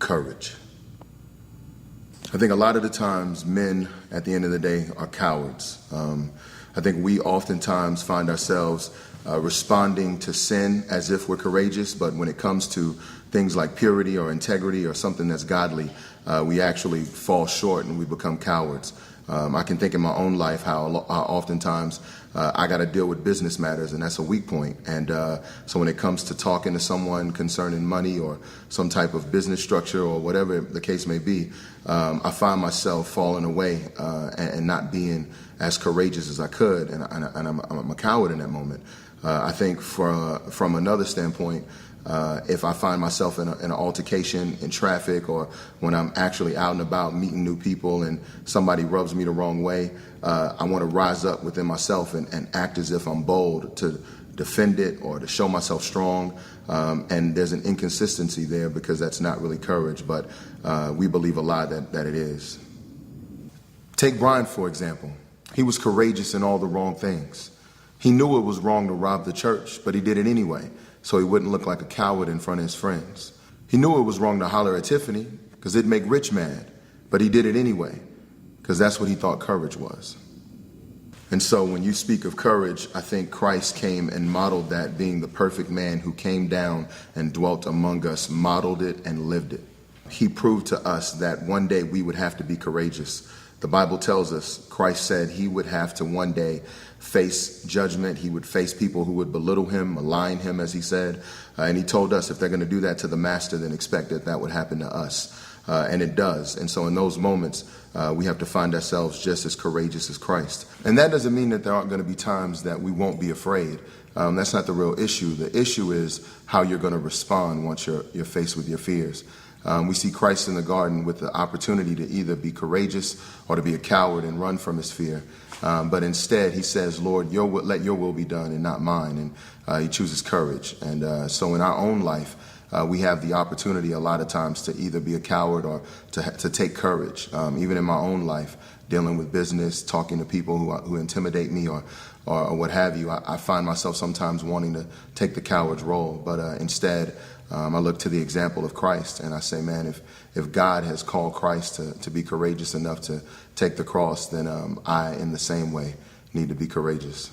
courage. I think a lot of the times men at the end of the day are cowards. I think we oftentimes find ourselves responding to sin as if we're courageous, but when it comes to things like purity or integrity or something that's godly, we actually fall short and we become cowards. I can think in my own life how oftentimes I got to deal with business matters, and that's a weak point. And so when it comes to talking to someone concerning money or some type of business structure or whatever the case may be, I find myself falling away and not being as courageous as I could, and I'm a coward in that moment. I think from another standpoint, if I find myself in an altercation in traffic or when I'm actually out and about meeting new people and somebody rubs me the wrong way, I want to rise up within myself and act as if I'm bold to defend it or to show myself strong. And there's an inconsistency there because that's not really courage, but we believe a lie that it is. Take Brian, for example. He was courageous in all the wrong things. He knew it was wrong to rob the church, but he did it anyway, so he wouldn't look like a coward in front of his friends. He knew it was wrong to holler at Tiffany because it'd make Rich mad, but he did it anyway because that's what he thought courage was. And so when you speak of courage, I think Christ came and modeled that, being the perfect man who came down and dwelt among us, modeled it and lived it. He proved to us that one day we would have to be courageous. The Bible tells us, Christ said he would have to one day face judgment. He would face people who would belittle him, malign him, as he said. And he told us if they're going to do that to the master, then expect that would happen to us. And it does. And so in those moments, we have to find ourselves just as courageous as Christ. And that doesn't mean that there aren't going to be times that we won't be afraid. That's not the real issue. The issue is how you're going to respond once you're faced with your fears. We see Christ in the garden with the opportunity to either be courageous or to be a coward and run from his fear. But instead, he says, Lord, let your will be done and not mine. And he chooses courage. And so in our own life, we have the opportunity a lot of times to either be a coward or to take courage. Even in my own life, dealing with business, talking to people who intimidate me or what have you, I find myself sometimes wanting to take the coward's role. But instead, I look to the example of Christ and I say, man, if God has called Christ to be courageous enough to take the cross, then I, in the same way, need to be courageous.